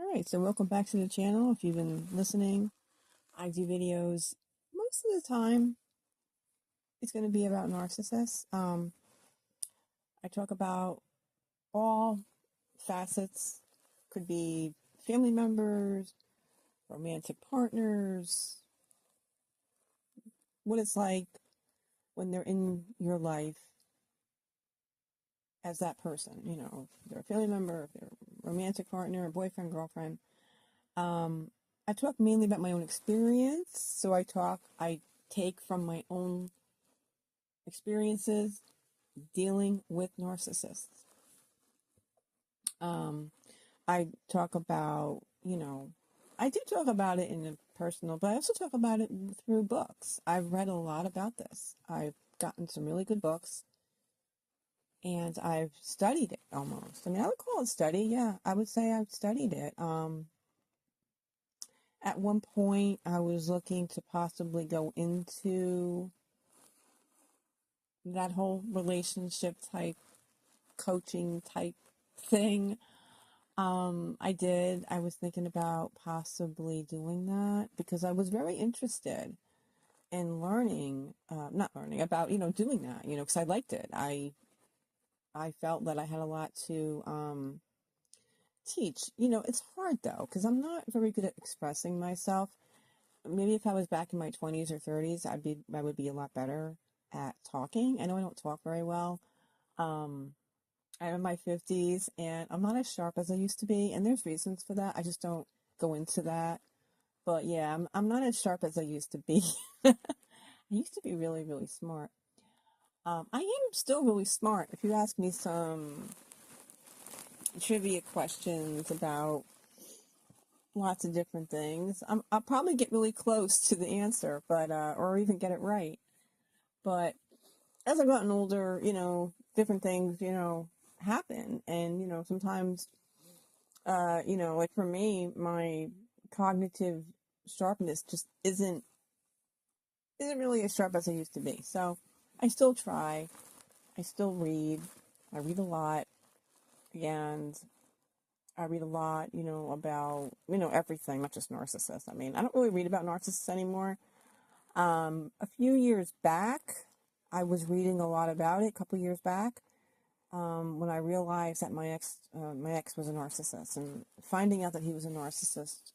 Alright, so welcome back to the channel. If you've been listening, I do videos most of the time. It's going to be about narcissists. I talk about all facets. Could be family members, romantic partners, what it's like when they're in your life as that person. You know, if they're a family member, if they're a romantic partner, boyfriend, girlfriend. I talk mainly about my own experience. So I take from my own experiences dealing with narcissists. I talk about, I do talk about it in a personal, but I also talk about it through books. I've read a lot about this. I've gotten some really good books, and I've studied it almost. I mean, I would call it study. Yeah, I would say I've studied it. At one point, I was looking to possibly go into that whole relationship type, coaching type thing. I was thinking about possibly doing that because I was very interested in not learning about, doing that, because I liked it. I felt that I had a lot to teach. It's hard though, because I'm not very good at expressing myself. Maybe if I was back in my 20s or 30s, I would be a lot better at talking. I know I don't talk very well. I'm in my 50s and I'm not as sharp as I used to be, and there's reasons for that. I just don't go into that. But yeah, I'm not as sharp as I used to be. I used to be really, really smart. I am still really smart. If you ask me some trivia questions about lots of different things, I'll probably get really close to the answer, but or even get it right. But as I've gotten older, different things, happen, and sometimes, like for me, my cognitive sharpness just isn't really as sharp as I used to be. So I still try. I still read. I read a lot, and I read a lot, about, everything, not just narcissists. I mean, I don't really read about narcissists anymore. A few years back, I was reading a lot about it, a couple years back, when I realized that my ex was a narcissist, and finding out that he was a narcissist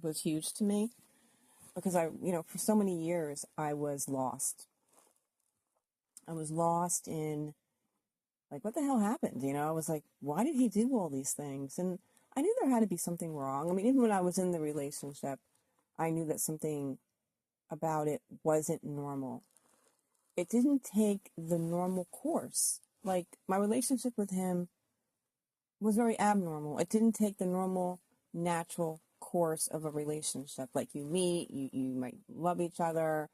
was huge to me, because for so many years I was lost. I was lost in, like, what the hell happened? I was like, why did he do all these things? And I knew there had to be something wrong. I mean, even when I was in the relationship, I knew that something about it wasn't normal. It didn't take the normal course. Like, my relationship with him was very abnormal. It didn't take the normal, natural course of a relationship. Like, you meet, you might love each other,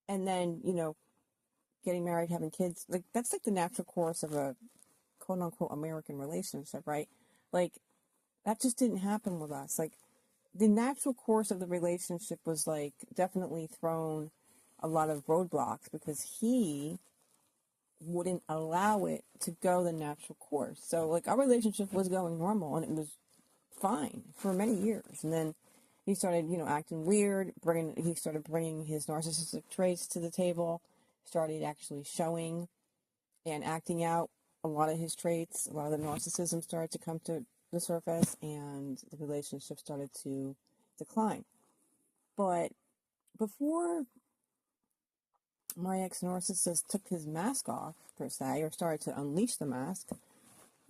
and then, getting married, having kids. Like, that's like the natural course of a quote-unquote American relationship, right? Like, that just didn't happen with us. Like, the natural course of the relationship was, like, definitely thrown a lot of roadblocks because he wouldn't allow it to go the natural course. So, like, our relationship was going normal, and it was fine for many years. And then he started, acting weird, he started bringing his narcissistic traits to the table, started actually showing and acting out a lot of his traits. A lot of the narcissism started to come to the surface, and the relationship started to decline. But before my ex-narcissist took his mask off, per se, or started to unleash the mask, the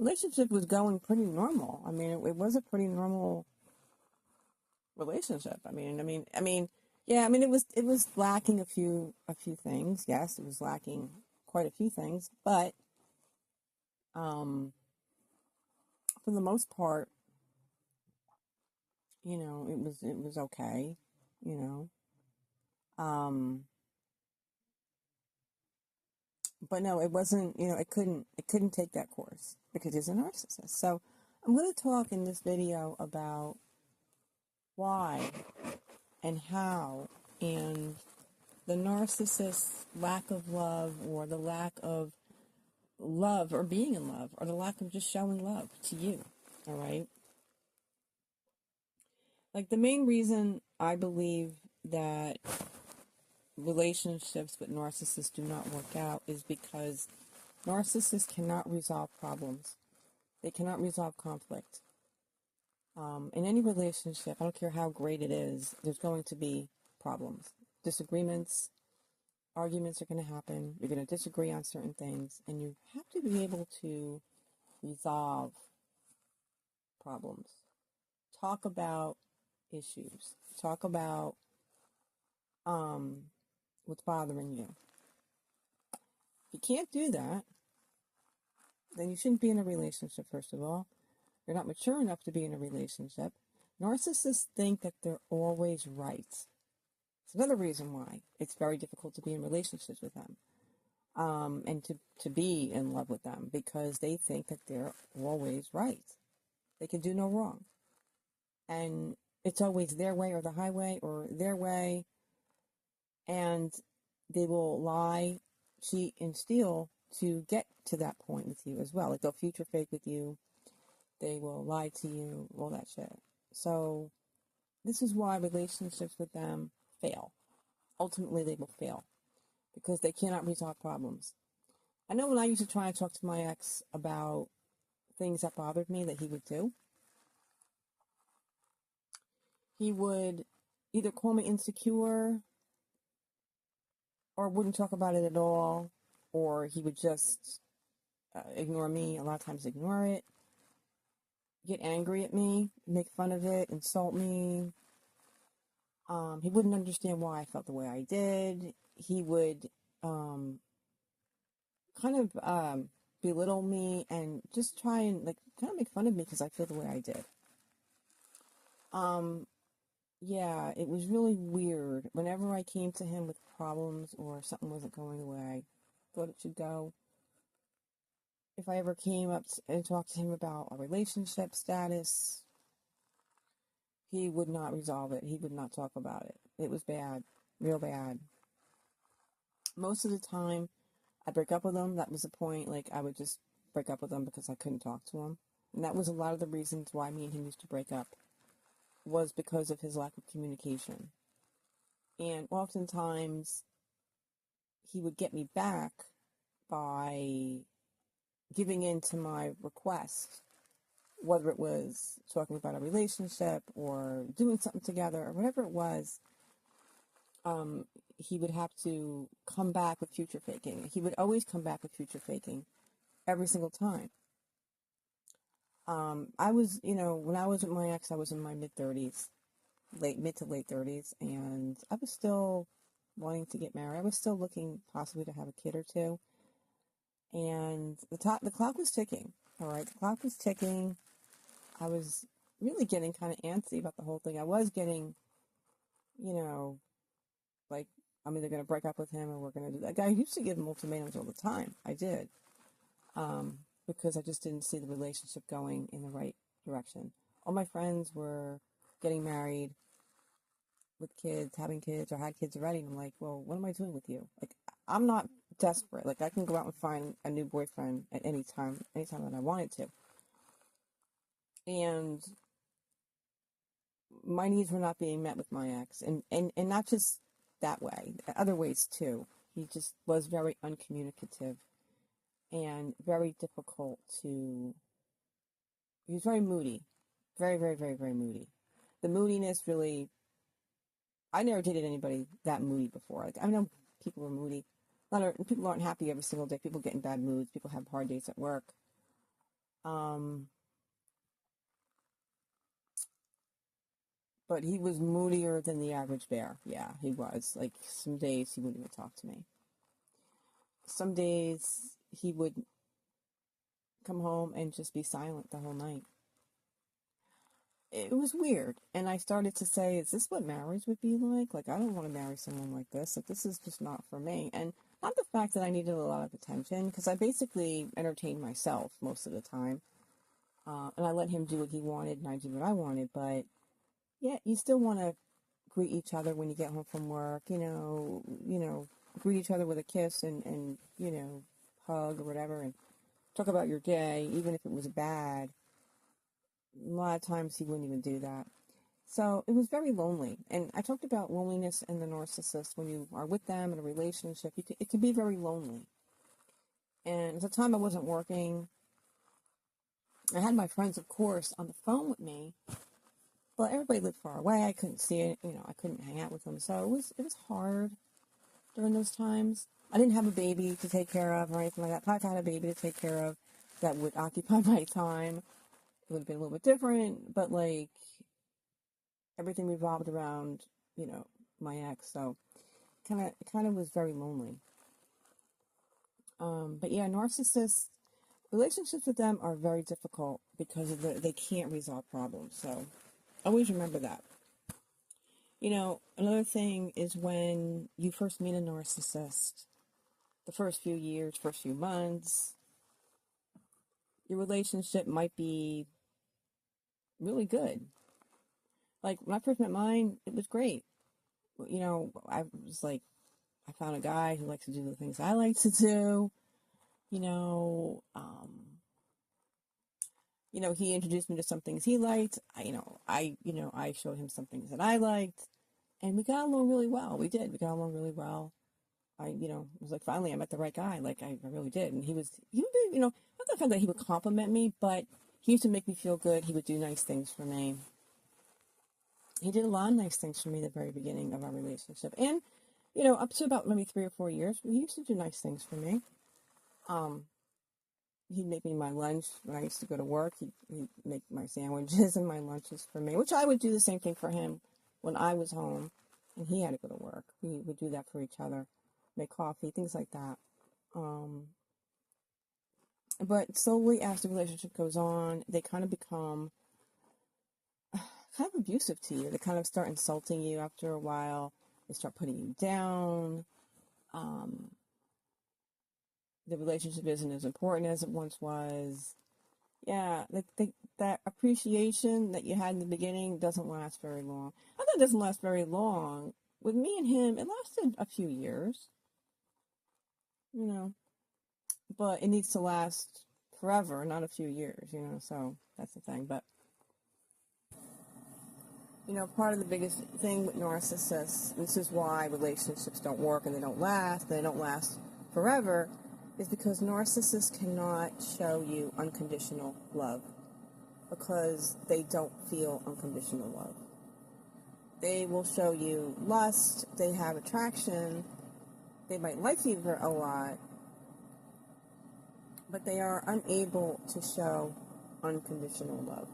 relationship was going pretty normal. I mean, it was a pretty normal relationship. It was lacking a few things. Yes, it was lacking quite a few things, but for the most part, it was okay, you know. But no, it wasn't, it couldn't take that course because he's a narcissist. So I'm going to talk in this video about why and how, and the narcissist's lack of love, or the lack of love or being in love, or the lack of just showing love to you. All right. Like the main reason I believe that relationships with narcissists do not work out is because narcissists cannot resolve problems. They cannot resolve conflict. In any relationship, I don't care how great it is, there's going to be problems, disagreements, arguments are going to happen. You're going to disagree on certain things, and you have to be able to resolve problems. Talk about issues. Talk about what's bothering you. If you can't do that, then you shouldn't be in a relationship, first of all. You're not mature enough to be in a relationship. Narcissists think that they're always right. It's another reason why it's very difficult to be in relationships with them, and to be in love with them, because they think that they're always right. They can do no wrong. And it's always their way or the highway or their way. And they will lie, cheat, and steal to get to that point with you as well. Like they'll future fake with you. They will lie to you, all that shit. So this is why relationships with them fail. Ultimately, they will fail because they cannot resolve problems. I know when I used to try and talk to my ex about things that bothered me that he would do, he would either call me insecure or wouldn't talk about it at all, or he would just ignore me, a lot of times ignore it, get angry at me, make fun of it, insult me. He wouldn't understand why I felt the way I did. He would kind of belittle me and just try and like kind of make fun of me because I feel the way I did. Yeah, it was really weird. Whenever I came to him with problems or something wasn't going the way I thought it should go, if I ever came up and talked to him about a relationship status, he would not resolve it. He would not talk about it. It was bad, real bad. Most of the time, I break up with him. That was the point. Like, I would just break up with him because I couldn't talk to him. And that was a lot of the reasons why me and him used to break up, was because of his lack of communication. And oftentimes, he would get me back by giving in to my request, whether it was talking about a relationship or doing something together or whatever it was. He would have to come back with future faking. He would always come back with future faking every single time. I was, when I was with my ex, I was in my mid-30s, mid to late 30s, and I was still wanting to get married. I was still looking possibly to have a kid or two. And the clock was ticking, all right? The clock was ticking. I was really getting kind of antsy about the whole thing. I was getting, like, I'm either going to break up with him or we're going to do that. I used to give him ultimatums all the time. I did. Because I just didn't see the relationship going in the right direction. All my friends were getting married with kids, having kids, or had kids already. And I'm like, well, what am I doing with you? Like, I'm not desperate. Like, I can go out and find a new boyfriend at anytime that I wanted to. And my needs were not being met with my ex. And not just that way, other ways too. He just was very uncommunicative and very difficult to... He was very moody. Very, very, very, very moody. The moodiness really... I never dated anybody that moody before. Like, I know people are moody. People aren't happy every single day. People get in bad moods. People have hard days at work. But he was moodier than the average bear. Yeah, he was. Like, some days he wouldn't even talk to me. Some days he would come home and just be silent the whole night. It was weird. And I started to say, is this what marriage would be like? Like, I don't want to marry someone like this. Like, this is just not for me. And not the fact that I needed a lot of attention, because I basically entertained myself most of the time. And I let him do what he wanted, and I did what I wanted. But, yeah, you still want to greet each other when you get home from work, greet each other with a kiss and hug or whatever, and talk about your day, even if it was bad. A lot of times he wouldn't even do that. So it was very lonely. And I talked about loneliness and the narcissist. When you are with them in a relationship, it can be very lonely. And at the time I wasn't working. I had my friends, of course, on the phone with me, but everybody lived far away. I couldn't see it. I couldn't hang out with them. So it was hard during those times. I didn't have a baby to take care of or anything like that. If I had a baby to take care of, that would occupy my time. It would have been a little bit different, but like everything revolved around, my ex. So kind of was very lonely. But yeah, narcissists, relationships with them are very difficult because they can't resolve problems. So always remember that. Another thing is when you first meet a narcissist, the first few years, first few months, your relationship might be really good. Like when I first met mine, it was great. I was like, I found a guy who likes to do the things I like to do. You know, um, he introduced me to some things he liked. I showed him some things that I liked, and we got along really well. We did. We got along really well. Was like, finally, I met the right guy. Like, I really did. And he would, not the fact that he would compliment me, but he used to make me feel good. He would do nice things for me. He did a lot of nice things for me at the very beginning of our relationship. And, up to about maybe 3 or 4 years, he used to do nice things for me. He'd make me my lunch when I used to go to work. He'd make my sandwiches and my lunches for me, which I would do the same thing for him when I was home and he had to go to work. We would do that for each other, make coffee, things like that. But slowly as the relationship goes on, they kind of become kind of abusive to you. They kind of start insulting you after a while. They start putting you down. The relationship isn't as important as it once was. Yeah, that appreciation that you had in the beginning doesn't last very long. I thought it doesn't last very long. With me and him, it lasted a few years, but it needs to last forever, not a few years, so that's the thing. But, part of the biggest thing with narcissists, this is why relationships don't work and they don't last forever, is because narcissists cannot show you unconditional love because they don't feel unconditional love. They will show you lust, they have attraction, they might like you a lot, but they are unable to show unconditional love.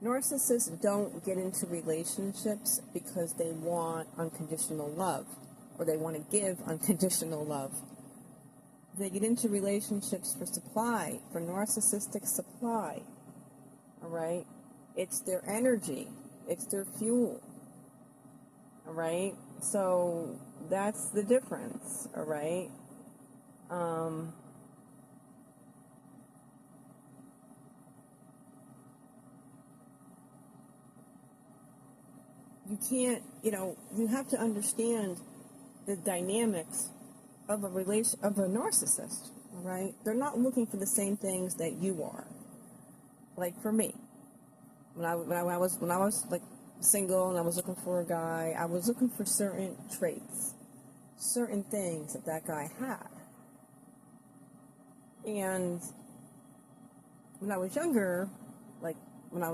Narcissists don't get into relationships because they want unconditional love or they want to give unconditional love. They get into relationships for supply, for narcissistic supply, all right? It's their energy. It's their fuel, all right? So that's the difference, all right? You can't, you have to understand the dynamics of a narcissist, all right? They're not looking for the same things that you are. Like for me, when I was like single and I was looking for a guy, I was looking for certain traits, certain things that guy had. And when I was younger, like when I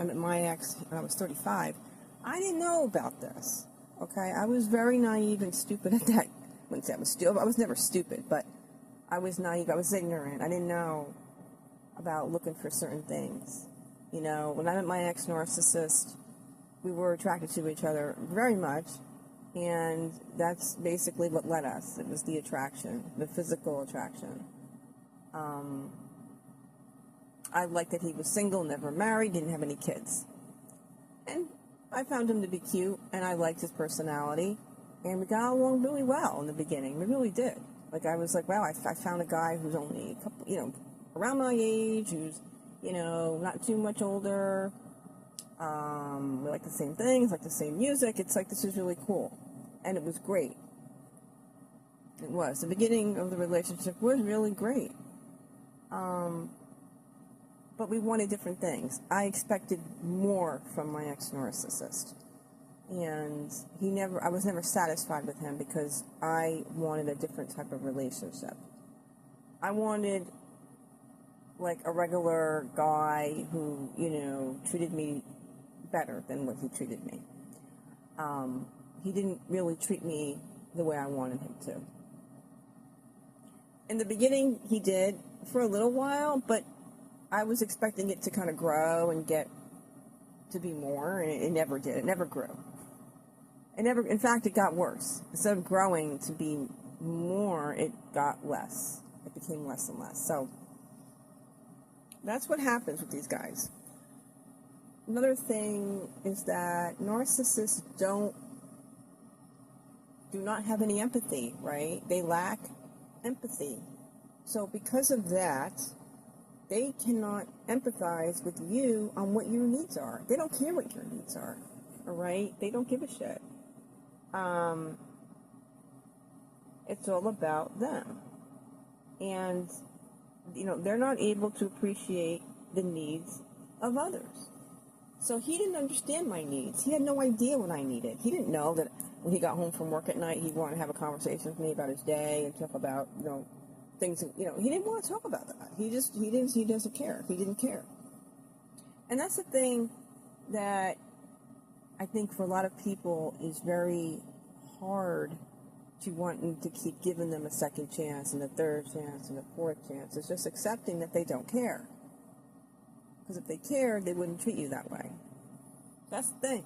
met my ex when I was 35, I didn't know about this. Okay, I was very naive and stupid at that. I wouldn't say I was stupid. I was never stupid, but I was naive. I was ignorant. I didn't know about looking for certain things. When I met my ex-narcissist, we were attracted to each other very much, and that's basically what led us. It was the attraction, the physical attraction. I liked that he was single, never married, didn't have any kids. And I found him to be cute, and I liked his personality, and we got along really well in the beginning. We really did. Like, I was like, wow, I found a guy who's only a couple, around my age, who's, not too much older. We like the same things, like the same music. It's like, this is really cool. And it was great. It was. The beginning of the relationship was really great. but we wanted different things. I expected more from my ex-narcissist. And I was never satisfied with him because I wanted a different type of relationship. I wanted like a regular guy who, treated me better than what he treated me. He didn't really treat me the way I wanted him to. In the beginning, he did for a little while, but I was expecting it to kind of grow and get to be more, and it never did. It never grew. In fact, it got worse. Instead of growing to be more, it got less. It became less and less. So that's what happens with these guys. Another thing is that narcissists do not have any empathy, right? They lack empathy. So because of that, they cannot empathize with you on what your needs are. They don't care what your needs are, all right? They don't give a shit. It's all about them. And, they're not able to appreciate the needs of others. So he didn't understand my needs. He had no idea what I needed. He didn't know that when he got home from work at night, he'd want to have a conversation with me about his day and talk about, things, he didn't want to talk about that. He doesn't care. He didn't care. And that's the thing that I think for a lot of people is very hard to wanting to keep giving them a second chance and a third chance and a fourth chance. It's just accepting that they don't care. Because if they cared, they wouldn't treat you that way. That's the thing,